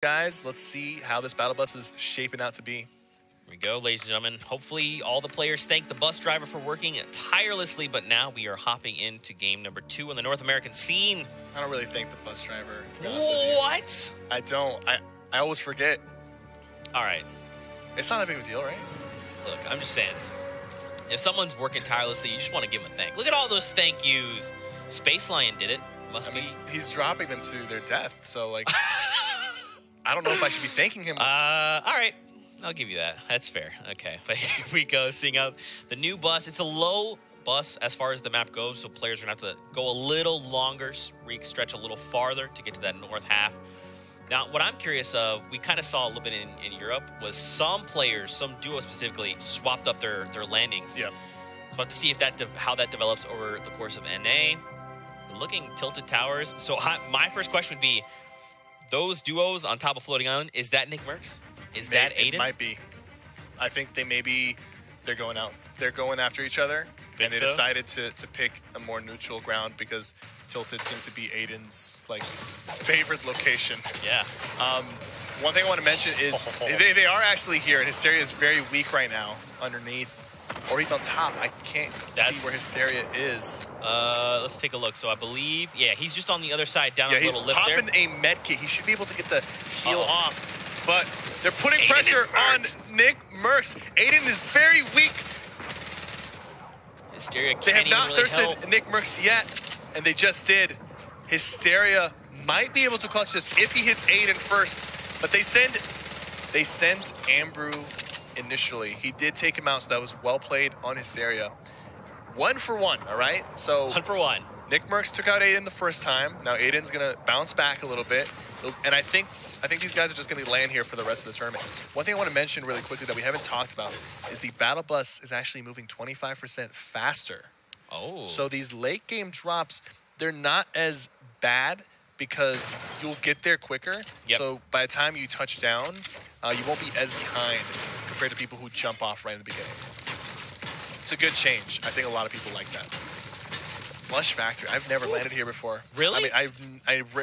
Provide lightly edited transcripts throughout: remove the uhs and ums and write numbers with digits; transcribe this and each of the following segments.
Guys, let's see how this battle bus is shaping out to be. Here we go, ladies and gentlemen. Hopefully all the players thank the bus driver for working tirelessly, but now we are hopping into game number 2 on the North American scene. I don't really thank the bus driver, to be honest with you. What? I don't. I always forget. All right. It's not that big of a deal, right? Look, I'm just saying, if someone's working tirelessly, you just want to give them a thank. Look at all those thank yous. Space Lion did it. I mean, he's dropping them to their death, so, like, I don't know if I should be thanking him. All right. I'll give you that. That's fair. Okay. But here we go, seeing out the new bus. It's a low bus as far as the map goes, so players are going to have to go a little longer, stretch a little farther to get to that north half. Now, what I'm curious of, we kind of saw a little bit in Europe, was some players, some duos specifically, swapped up their landings. Yeah. So we'll have to see if how that develops over the course of NA. We're looking tilted towers. So my first question would be, those duos on top of Floating Island, is that Nick Mercs? Is that Aiden? It might be. I think they're going out. They're going after each other, and they decided to pick a more neutral ground because Tilted seemed to be Aiden's favorite location. Yeah. One thing I want to mention is they are actually here, and Hysteria is very weak right now underneath. Or he's on top. I can't see where Hysteria is. Let's take a look. So I believe, yeah, he's just on the other side down a little lip there. He's popping a med kit. He should be able to get the heal off. But they're putting pressure on Nick Mercs. Aiden is very weak. Hysteria can't They have not really thirsted help. Nick Mercs yet, and they just did. Hysteria might be able to clutch this if he hits Aiden first. But they send Ambrew initially. He did take him out, so that was well played on Hysteria. 1 for 1, all right? So 1 for 1. Nick Mercs took out Aiden the first time. Now Aiden's gonna bounce back a little bit, and I think these guys are just gonna be laying here for the rest of the tournament. One thing I want to mention really quickly that we haven't talked about is the battle bus is actually moving 25% faster. Oh. So these late game drops, they're not as bad because you'll get there quicker. Yep. So by the time you touch down, you won't be as behind compared to people who jump off right in the beginning. It's a good change. I think a lot of people like that. Flush Factory. I've never landed here before. Really? I mean,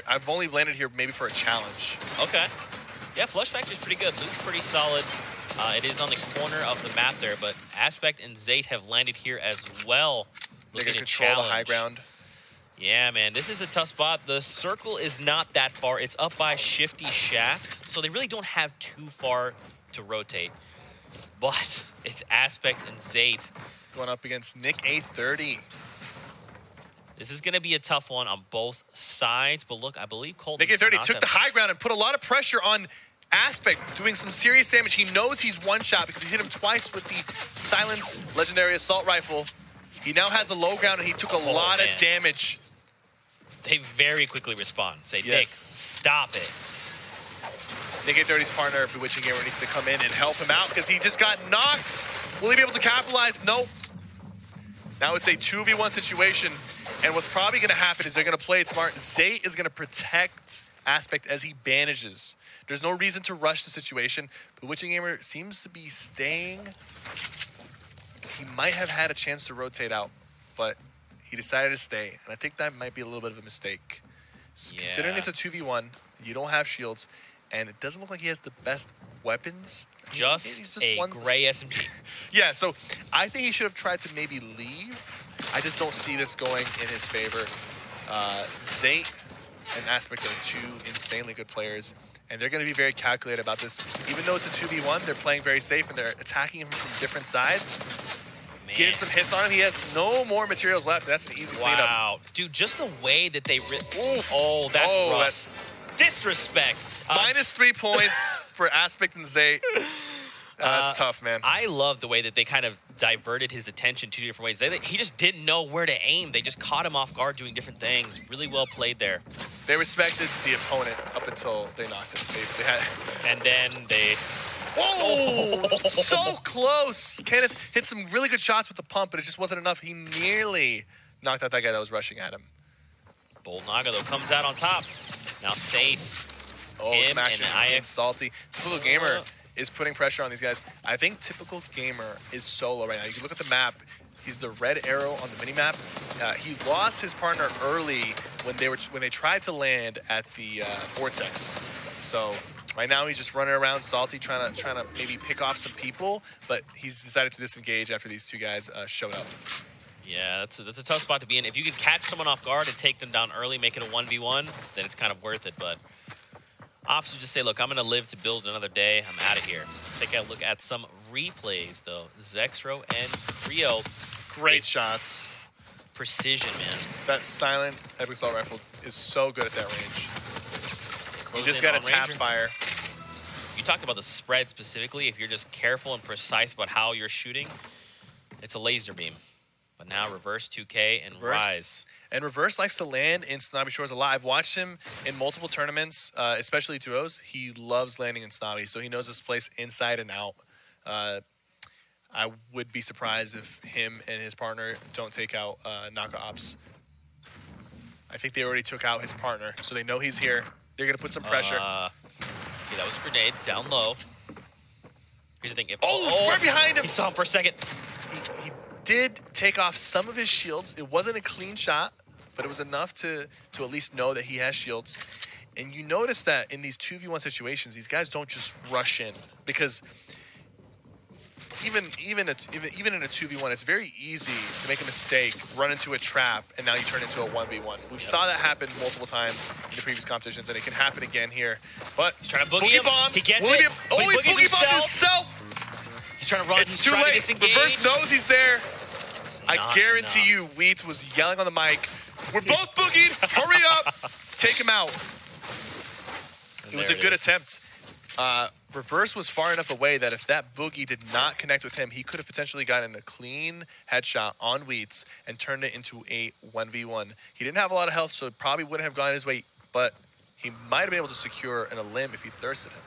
I've only landed here maybe for a challenge. Okay. Yeah, Flush Factory's pretty good. Loot's pretty solid. It is on the corner of the map there, but Aspect and Zayt have landed here as well. They can control the high ground. Yeah, man, this is a tough spot. The circle is not that far. It's up by shifty shafts, so they really don't have too far to rotate. But it's Aspect and Zayt. Going up against Nick A30. This is going to be a tough one on both sides, but look, I believe Colton. Nick A30 took the high ground and put a lot of pressure on Aspect, doing some serious damage. He knows he's one shot because he hit him twice with the silenced legendary assault rifle. He now has the low ground and he took a lot of damage. They very quickly respond. Say, yes. Nick, stop it. Nick A30's partner, Bewitching Gamer, needs to come in and help him out because he just got knocked. Will he be able to capitalize? Nope. Now it's a 2v1 situation. And what's probably going to happen is they're going to play it smart. Zay is going to protect Aspect as he bandages. There's no reason to rush the situation. Bewitching Gamer seems to be staying. He might have had a chance to rotate out, but he decided to stay. And I think that might be a little bit of a mistake. Yeah. Considering it's a 2v1, you don't have shields, and it doesn't look like he has the best weapons. Just a gray SMG. Yeah, so I think he should have tried to maybe leave. I just don't see this going in his favor. Zayt and Aspect are two insanely good players, and they're going to be very calculated about this. Even though it's a 2v1, they're playing very safe, and they're attacking him from different sides. Man. Getting some hits on him. He has no more materials left. That's an easy cleanup. Wow. Dude, just the way that they... Oh, that's rough. That's disrespect. -3 points for Aspect and Zayt. That's tough, man. I love the way that they kind of diverted his attention two different ways. He just didn't know where to aim. They just caught him off guard doing different things. Really well played there. They respected the opponent up until they knocked him. They had... And then they... Oh, so close. Kenneth hit some really good shots with the pump, but it just wasn't enough. He nearly knocked out that guy that was rushing at him. Bold Naga, though, comes out on top. Now Sace. Oh, smashing and Salty. Typical Gamer is putting pressure on these guys. I think Typical Gamer is solo right now. You can look at the map. He's the red arrow on the minimap. He lost his partner early when they tried to land at the Vortex. So Right now, he's just running around salty, trying to maybe pick off some people, but he's decided to disengage after these two guys showed up. Yeah, that's a tough spot to be in. If you could catch someone off guard and take them down early, make it a 1v1, then it's kind of worth it. But Ops would just say, look, I'm going to live to build another day. I'm out of here. Let's take a look at some replays, though. Zexro and Rio. Great shots. Precision, man. That silent Epic Assault Rifle is so good at that range. You just got to tap fire. You talked about the spread specifically. If you're just careful and precise about how you're shooting, it's a laser beam. But now Reverse 2K and Rise. And Reverse likes to land in Snobby Shores a lot. I've watched him in multiple tournaments, especially duos. He loves landing in Snobby, so he knows this place inside and out. I would be surprised if him and his partner don't take out Naka Ops. I think they already took out his partner, so they know he's here. They're going to put some pressure. Yeah, that was a grenade down low. Here's the thing. Right behind him. He saw him for a second. He did take off some of his shields. It wasn't a clean shot, but it was enough to at least know that he has shields. And you notice that in these 2v1 situations, these guys don't just rush in, because even in a 2v1, it's very easy to make a mistake, run into a trap, and now you turn into a 1v1. We saw that happen multiple times in the previous competitions, and it can happen again here. But he's trying to boogie bomb. He gets it. He boogie bombed himself. He's trying to run. It's too late. Reverse knows he's there. I guarantee you, Wheats was yelling on the mic, "We're both boogied. Hurry up. Take him out." It was a good attempt. Reverse was far enough away that if that boogie did not connect with him, he could have potentially gotten a clean headshot on Wheats and turned it into a 1v1. He didn't have a lot of health, so it probably wouldn't have gone his way, but he might have been able to secure an elim if he thirsted him.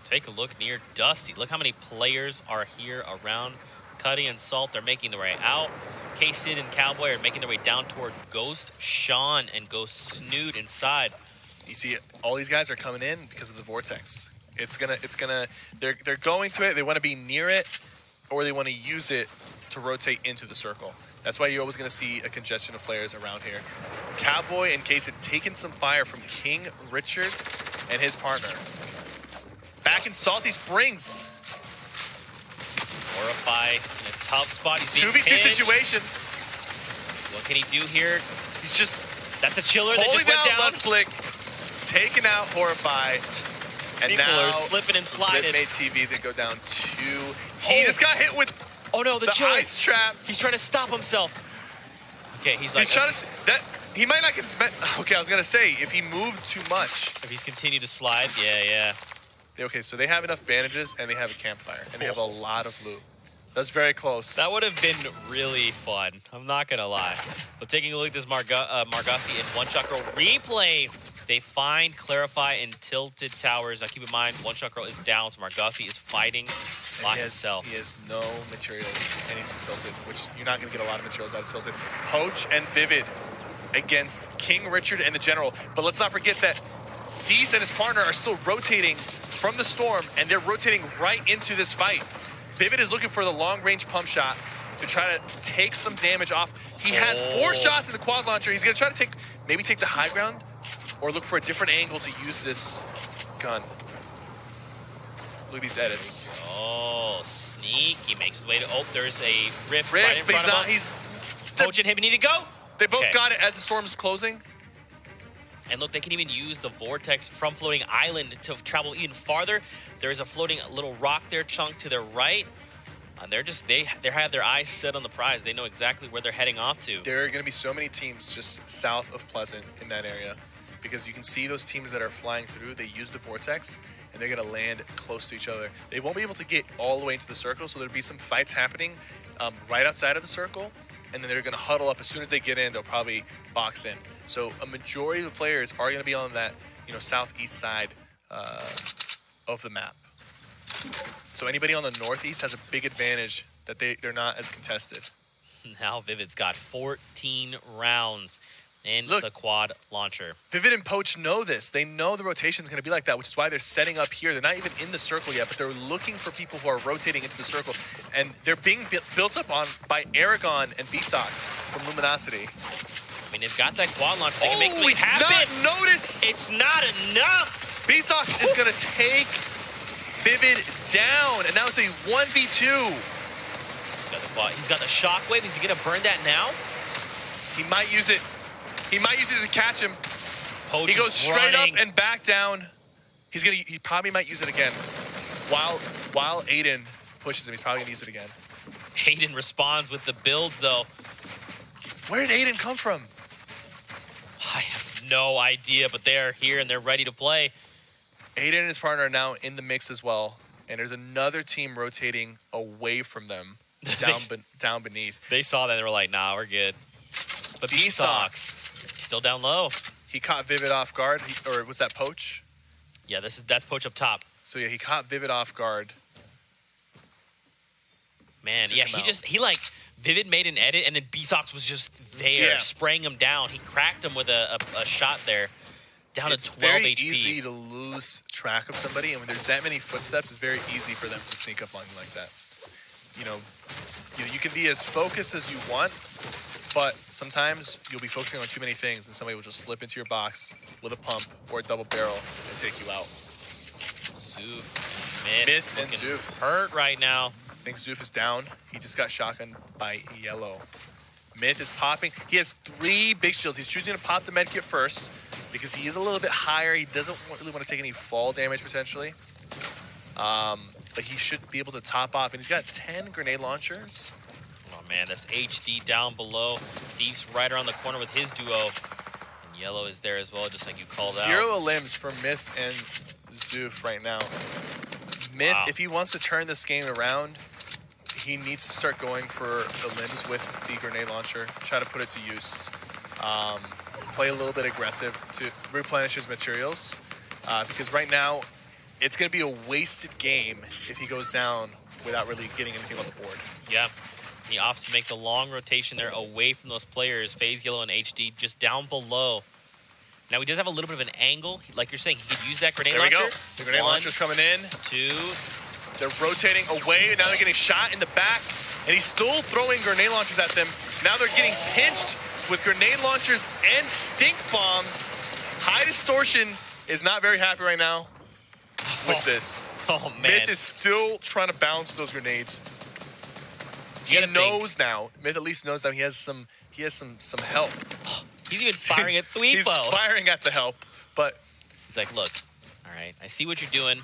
Take a look near Dusty. Look how many players are here around Cuddy and Salt. They're making their way out. K-Sid and Cowboy are making their way down toward Ghost. Sean and Ghost Snood inside. You see, all these guys are coming in because of the vortex. They're going to it. They want to be near it, or they want to use it to rotate into the circle. That's why you're always going to see a congestion of players around here. Cowboy and Case had taken some fire from King Richard and his partner. Back in Salty Springs. Horrify in a tough spot. He's 2v2 situation. What can he do here? He's just that's a chiller that just went down. Left click, taking out Horrify. And people now are slipping and sliding. Made TVs and go down 2. He just got hit with the ice trap. He's trying to stop himself. Okay, he's trying to he might not get spent. Okay, I was gonna say if he moved too much. If he's continued to slide, yeah. Okay, so they have enough bandages and they have a campfire and they have a lot of loot. That's very close. That would have been really fun. I'm not gonna lie. But taking a look at this Margassi and One Shot Girl replay. They find Clarify in Tilted Towers. Now keep in mind, One Shot Girl is down, so Margassi is fighting by himself. He has no materials, anything Tilted, which you're not going to get a lot of materials out of Tilted. Poach and Vivid against King Richard and the General. But let's not forget that Cease and his partner are still rotating from the storm, and they're rotating right into this fight. Vivid is looking for the long-range pump shot to try to take some damage off. He has 4 shots in the quad launcher. He's going to try to maybe take the high ground, or look for a different angle to use this gun. Look at these edits. Oh, sneaky makes his way to. Oh, there's a rift right in front of him. Poach and him need to go. They both got it as the storm is closing. And look, they can even use the vortex from Floating Island to travel even farther. There is a floating little rock there, chunk to their right. And they have their eyes set on the prize. They know exactly where they're heading off to. There are going to be so many teams just south of Pleasant in that area. Because you can see those teams that are flying through, they use the vortex, and they're going to land close to each other. They won't be able to get all the way into the circle, so there'll be some fights happening right outside of the circle, and then they're going to huddle up. As soon as they get in, they'll probably box in. So a majority of the players are going to be on that southeast side of the map. So anybody on the northeast has a big advantage that they're not as contested. Now Vivid's got 14 rounds in the quad launcher. Vivid and Poach know this. They know the rotation is going to be like that, which is why they're setting up here. They're not even in the circle yet, but they're looking for people who are rotating into the circle. And they're being built up on by Aragon and B-Sox from Luminosity. I mean, they've got that quad launcher. They can make something happen. Not notice. It's not enough. B-Sox is going to take Vivid down, and now it's a 1v2. He's got the shockwave. Is he going to burn that now? He might use it. He might use it to catch him. Poach he goes straight running. up and back down. He probably might use it again. While Aiden pushes him, he's probably going to use it again. Aiden responds with the builds, though. Where did Aiden come from? I have no idea, but they're here and they're ready to play. Aiden and his partner are now in the mix as well, and there's another team rotating away from them, down beneath. They saw that and they were like, nah, we're good. But B-Sox. He's still down low. He caught Vivid off guard, or was that Poach? Yeah, that's Poach up top. So yeah, he caught Vivid off guard. Man, yeah, Vivid made an edit, and then B-Sox was just there, spraying him down. He cracked him with a shot there, down to 12 HP. It's very easy to lose track of somebody, and when there's that many footsteps, it's very easy for them to sneak up on you like that. You can be as focused as you want, but sometimes you'll be focusing on too many things, and somebody will just slip into your box with a pump or a double barrel and take you out. Myth and Zoof hurt right now. I think Zoof is down. He just got shotgunned by Yellow. Myth is popping. He has 3 big shields. He's choosing to pop the medkit first because he is a little bit higher. He doesn't really want to take any fall damage potentially. But he should be able to top off. And he's got 10 grenade launchers. Oh man, that's HD down below. Thief's right around the corner with his duo. And Yellow is there as well, just like you called out. 0 limbs for Myth and Zoof right now. Myth, if he wants to turn this game around, he needs to start going for the limbs with the grenade launcher, try to put it to use. Play a little bit aggressive to replenish his materials, because right now it's going to be a wasted game if he goes down without really getting anything on the board. Yeah, he opts to make the long rotation there away from those players. FaZe, Yellow, and HD just down below. Now he does have a little bit of an angle. Like you're saying, he could use that grenade launcher. There we go. The grenade launcher's coming in. 2. They're rotating away, and now they're getting shot in the back, and he's still throwing grenade launchers at them. Now they're getting pinched with grenade launchers and stink bombs. High Distortion is not very happy right now with this. Oh, man. Myth is still trying to bounce those grenades. He knows now. Myth at least knows that he has some help. He's even firing at Thweepo. He's firing at the help, but he's like, look, all right, I see what you're doing.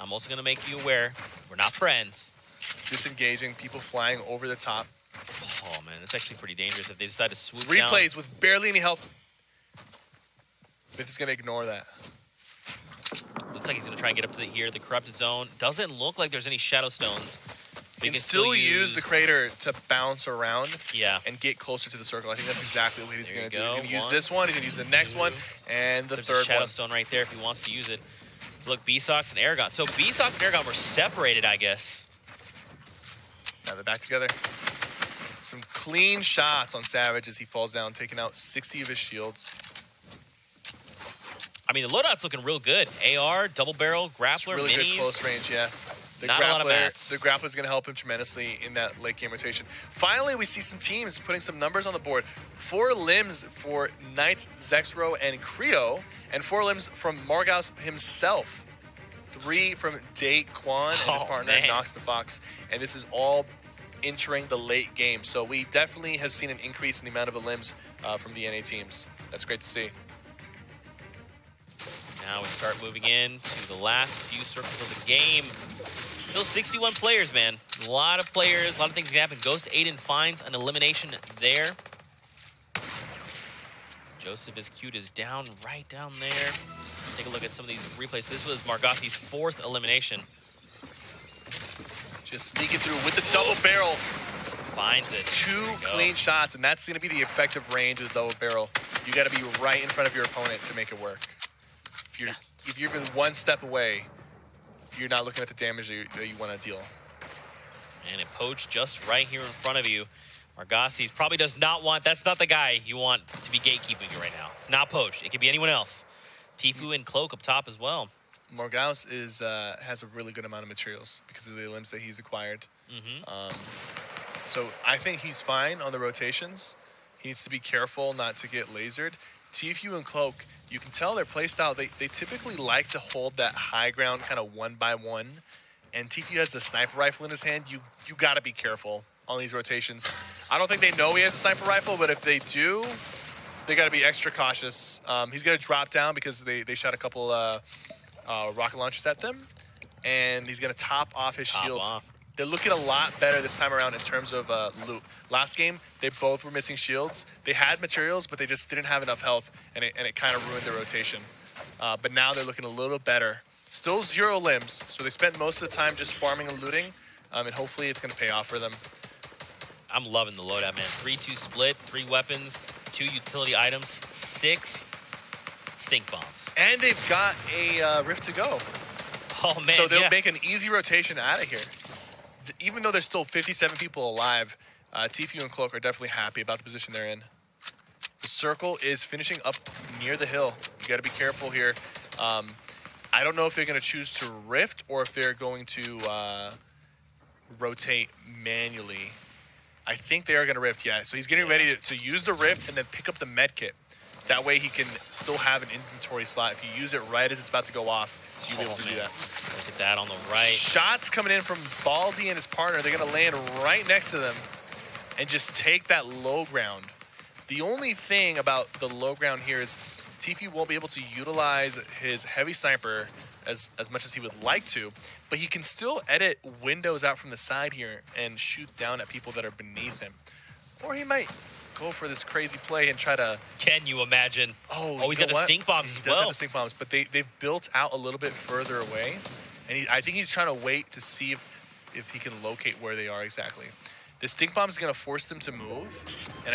I'm also going to make you aware we're not friends. Disengaging, people flying over the top. Oh, man, that's actually pretty dangerous if they decide to swoop down. Replays with barely any health. Myth is going to ignore that. Looks like he's going to try and get up to here, the corrupted zone. Doesn't look like there's any shadow stones. He can still use the crater to bounce around Yeah. and get closer to the circle. I think that's exactly what he's going to do. He's going to use One, this one, he's going to use the next one, and the There's third a shadow one. stone right there if he wants to use it. Look, B-Sox and Aragon. So B-Sox and Aragon were separated, I guess. Now they're back together. Some clean shots on Savage as he falls down, taking out 60 of his shields. I mean, the loadout's looking real good. AR, double barrel, grappler, Really minis. good close range, yeah. Not a lot of mats. The grappler's going to help him tremendously in that late game rotation. Finally, we see some teams putting some numbers on the board. 4 limbs for Knights, Zexro, and Creo, and 4 limbs from Margaus himself. 3 from Daquan and his partner, Nox the Fox. And this is all entering the late game. So we definitely have seen an increase in the amount of limbs from the NA teams. That's great to see. Now we start moving in to the last few circles of the game. Still 61 players, man. A lot of players, a lot of things can happen. Ghost Aiden finds an elimination there. Joseph is cute is down, right down there. Let's take a look at some of these replays. This was Margotti's 4th elimination. Just sneaking through with the double barrel. Finds it. 2 clean shots, and that's going to be the effective range of the double barrel. You got to be right in front of your opponent to make it work. If you're even 1 step away, you're not looking at the damage that you want to deal. And it poached just right here in front of you. Margassi probably does not want, that's not the guy you want to be gatekeeping you right now. It's not poached. It could be anyone else. Tifu and Cloak up top as well. Margaus has a really good amount of materials because of the limbs that he's acquired. So I think he's fine on the rotations. He needs to be careful not to get lasered. TFU and Cloak, you can tell their playstyle. They typically like to hold that high ground kind of 1-by-1. And TFU has the sniper rifle in his hand. You got to be careful on these rotations. I don't think they know he has a sniper rifle, but if they do, they got to be extra cautious. He's going to drop down because they shot a couple rocket launchers at them. And he's going to top off his shield. They're looking a lot better this time around in terms of loot. Last game, they both were missing shields. They had materials, but they just didn't have enough health, and it kind of ruined their rotation. But now they're looking a little better. Still 0 limbs, so they spent most of the time just farming and looting, and hopefully it's going to pay off for them. I'm loving the loadout, man. 3-2 split, 3 weapons, 2 utility items, 6 stink bombs. And they've got a Rift to go. Oh, man, so they'll make an easy rotation out of here. Even though there's still 57 people alive, TFU and Cloak are definitely happy about the position they're in. The circle is finishing up near the hill. You got to be careful here. I don't know if they're going to choose to rift or if they're going to rotate manually. I think they are going to rift, yeah. So he's getting ready to use the rift and then pick up the med kit. That way he can still have an inventory slot. If you use it right as it's about to go off, you'll be able to do that. Look at that on the right. Shots coming in from Baldy and his partner. They're going to land right next to them and just take that low ground. The only thing about the low ground here is TFU won't be able to utilize his heavy sniper as much as he would like to, but he can still edit windows out from the side here and shoot down at people that are beneath him. Or he might go for this crazy play and try to... Can you imagine? Oh, he's got the stink bombs as well. He does have the stink bombs, but they've built out a little bit further away, and I think he's trying to wait to see if he can locate where they are exactly. The stink bomb is going to force them to move, and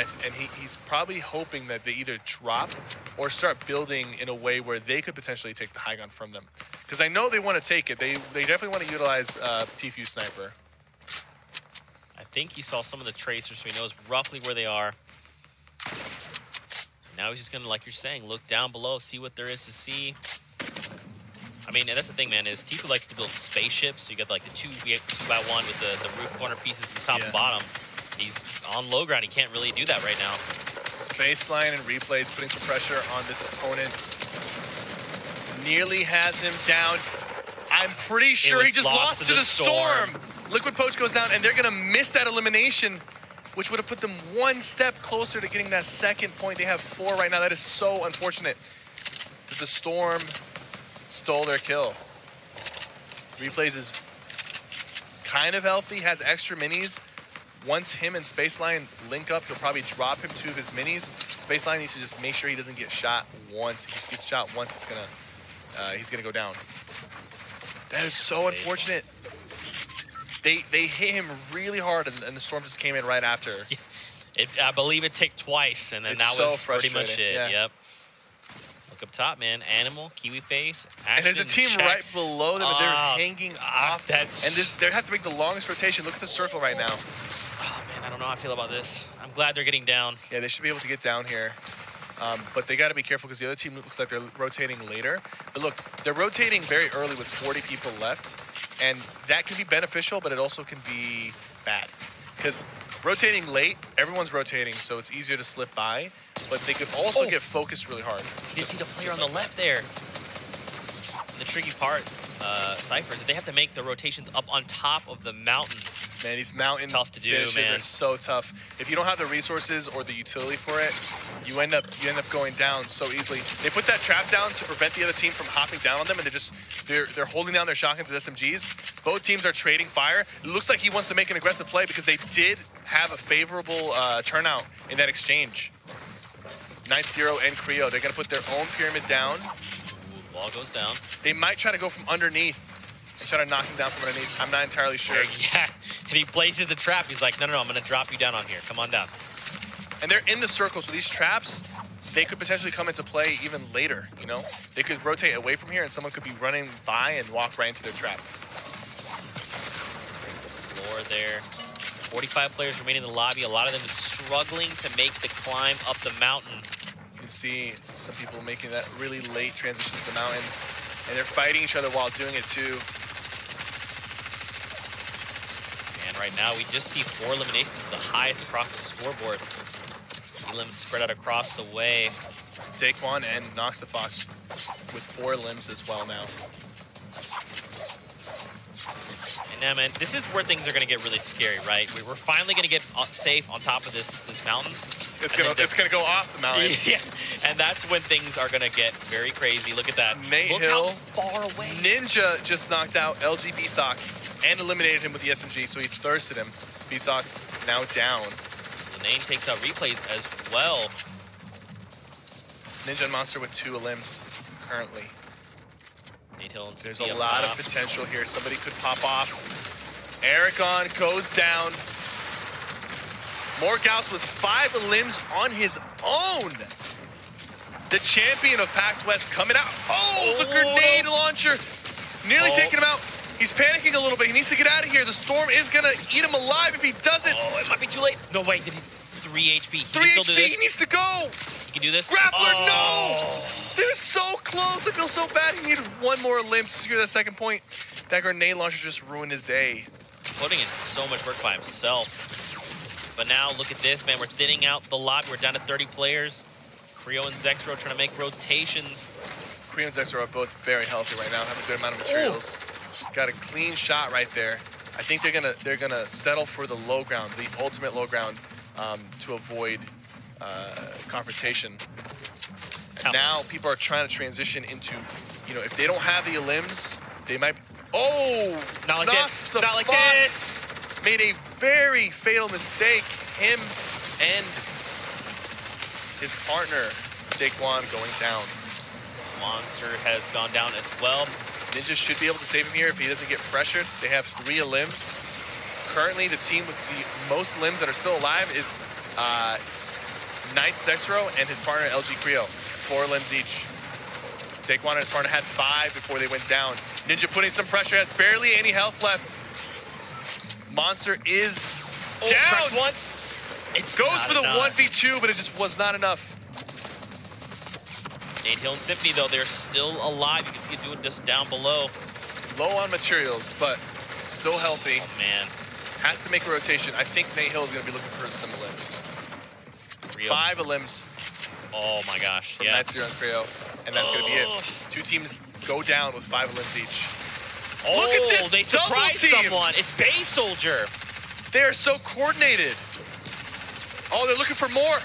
he's probably hoping that they either drop or start building in a way where they could potentially take the high ground from them. Because I know they want to take it. They definitely want to utilize TFU sniper. I think he saw some of the tracers, so he knows roughly where they are. Now he's just going to, like you're saying, look down below, see what there is to see. I mean, and that's the thing, man, is TFU likes to build spaceships. So you got like the 2x1 with the roof corner pieces from top and bottom. He's on low ground. He can't really do that right now. Spaceline and replays putting some pressure on this opponent. Nearly has him down. I'm pretty sure he just lost to the storm. Liquid Poach goes down, and they're going to miss that elimination, which would have put them one step closer to getting that second point. They have 4 right now. That is so unfortunate that the storm stole their kill. Replays is kind of healthy, has extra minis. Once him and Spaceline link up, he'll probably drop him 2 of his minis. Spaceline needs to just make sure he doesn't get shot once. If he gets shot once, he's gonna go down. That is so unfortunate. They hit him really hard, and the storm just came in right after. I believe it ticked twice, and then that was pretty much it. Yeah. Yep. Look up top, man. Animal, Kiwi Face, Action, and there's a team check. Right below them, but they're hanging off. And they have to make the longest rotation. Look at the circle right now. Oh, man, I don't know how I feel about this. I'm glad they're getting down. Yeah, they should be able to get down here. But they got to be careful because the other team looks like they're rotating later. But look, they're rotating very early with 40 people left. And that can be beneficial, but it also can be bad. Because rotating late, everyone's rotating, so it's easier to slip by. But they could also get focused really hard. You see the player on the left there. And the tricky part, Cypher, is that they have to make the rotations up on top of the mountain. Man, these mountain tough to do, finishes man. are so tough. If you don't have the resources or the utility for it, you end up going down so easily. They put that trap down to prevent the other team from hopping down on them, and they're holding down their shotguns and SMGs. Both teams are trading fire. It looks like he wants to make an aggressive play because they did have a favorable turnout in that exchange. 9-0 and Creo. They're gonna put their own pyramid down. Ooh, ball goes down. They might try to go from underneath and try to knock him down from underneath. I'm not entirely sure. Yeah, and he places the trap. He's like, no, I'm going to drop you down on here. Come on down. And they're in the circle, so these traps, they could potentially come into play even later, you know? They could rotate away from here, and someone could be running by and walk right into their trap. Floor there. 45 players remaining in the lobby. A lot of them is struggling to make the climb up the mountain. You can see some people making that really late transition to the mountain, and they're fighting each other while doing it too. Right now, we just see 4 eliminations, the highest across the scoreboard. Elims spread out across the way. Daquan and Nox the Fox with 4 limbs as well now. And now, man, this is where things are going to get really scary, right? We're finally going to get safe on top of this mountain. It's gonna go off the mountain. Yeah, and that's when things are going to get very crazy. Look at that. Natehill, look how far away. Ninja just knocked out LG BSox and eliminated him with the SMG, so he thirsted him. BSox now down. Nane takes out replays as well. Ninja and Monster with 2 limbs currently. Natehill and There's a lot of potential here. Somebody could pop off. Aragon goes down. Morghouse with 5 limbs on his own. The champion of PAX West coming out. Oh, the grenade launcher. Nearly taking him out. He's panicking a little bit. He needs to get out of here. The storm is going to eat him alive if he doesn't. Oh, it might be too late. No, wait. 3 HP. 3 HP. He needs to go. He can do this. Grappler, no. They were so close. I feel so bad. He needed 1 more limb to secure that second point. That grenade launcher just ruined his day. Putting in so much work by himself. But now, look at this, man. We're thinning out the lobby. We're down to 30 players. Creo and Zexro trying to make rotations. Creo and Zexro are both very healthy right now. Have a good amount of materials. Got a clean shot right there. I think they're gonna settle for the low ground, the ultimate low ground, to avoid confrontation. And now people are trying to transition into, if they don't have the limbs, they might. Oh, not like this. Not like this. Made a very fatal mistake. Him and his partner Daquan going down. Monster has gone down as well. Ninja should be able to save him here if he doesn't get pressured. They have 3 limbs. Currently, the team with the most limbs that are still alive is Knight Zexro and his partner LG Creo. 4 limbs each. Daquan and his partner had 5 before they went down. Ninja putting some pressure, has barely any health left. Monster is down. Once. It goes for the 1v2, but it just was not enough. Natehill and Symfuhny, though, they're still alive. You can see it doing just down below. Low on materials, but still healthy. Oh, man. Has to make a rotation. I think Natehill is going to be looking for some limbs. 5 limbs. Oh, my gosh. From Night Zero and Creo. And that's going to be it. 2 teams go down with 5 limbs each. Oh, look at this they surprised someone. It's Bay Soldier. They are so coordinated. Oh, they're looking for more.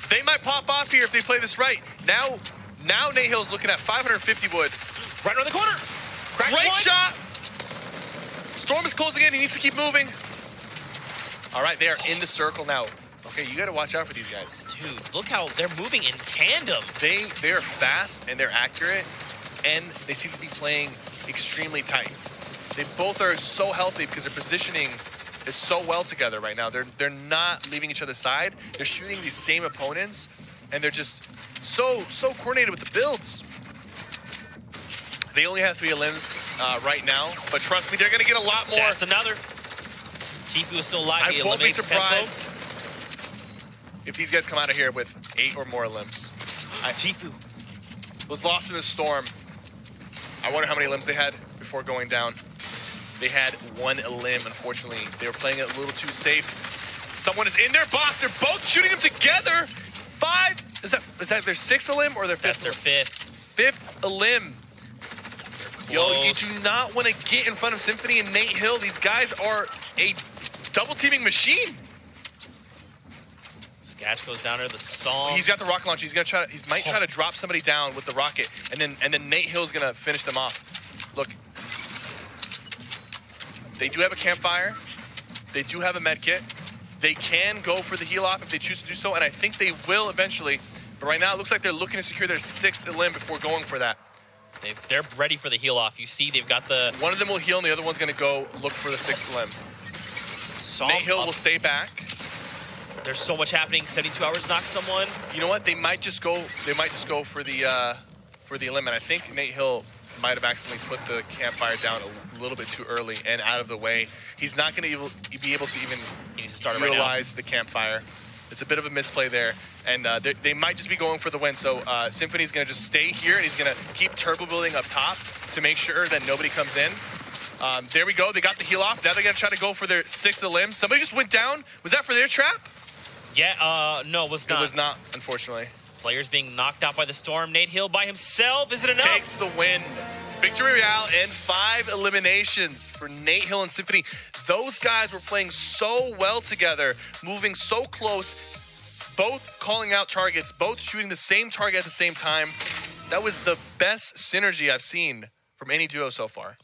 They might pop off here if they play this right. Now Natehill's looking at 550 wood. Right around the corner. Great shot. Storm is closing in. He needs to keep moving. All right, they are in the circle now. Okay, you got to watch out for these guys. Dude, look how they're moving in tandem. They are fast and they're accurate, and they seem to be playing extremely tight. They both are so healthy because their positioning is so well together right now. They're not leaving each other's side. They're shooting these same opponents, and they're just so coordinated with the builds. They only have 3 limbs right now, but trust me, they're going to get a lot more. That's another. Tifu is still alive. I won't be surprised if these guys come out of here with 8 or more limbs. Tifu was lost in the storm. I wonder how many limbs they had before going down. They had 1 limb, unfortunately. They were playing it a little too safe. Someone is in their box. They're both shooting them together. 5. Is that their 6th limb or their 5th? That's their 5th. 5th limb. Yo, you do not want to get in front of Symfuhny and Natehill. These guys are a double teaming machine. Sketch goes down to the song. He's got the rocket launcher. He's gonna try to. He might try to drop somebody down with the rocket, and then Natehill's gonna finish them off. Look, they do have a campfire. They do have a med kit. They can go for the heal off if they choose to do so, and I think they will eventually. But right now, it looks like they're looking to secure their 6th limb before going for that. They're ready for the heal off. You see, they've got the. One of them will heal, and the other one's gonna go look for the 6th limb. Natehill will stay back. There's so much happening. 72 hours knocks someone. You know what? They might just go. They might just go for the limb. And I think Natehill might have accidentally put the campfire down a little bit too early and out of the way. He's not going to be able to even utilize the campfire. It's a bit of a misplay there. And they might just be going for the win. So Symfuhny's going to just stay here, and he's going to keep turbo building up top to make sure that nobody comes in. There we go. They got the heal off. Now they're going to try to go for their 6th limb. Somebody just went down. Was that for their trap? Yeah, no, it was not. It was not, unfortunately. Players being knocked out by the storm. Natehill by himself. Is it enough? Takes the win. Victory Royale and 5 eliminations for Natehill and Symfuhny. Those guys were playing so well together, moving so close, both calling out targets, both shooting the same target at the same time. That was the best synergy I've seen from any duo so far.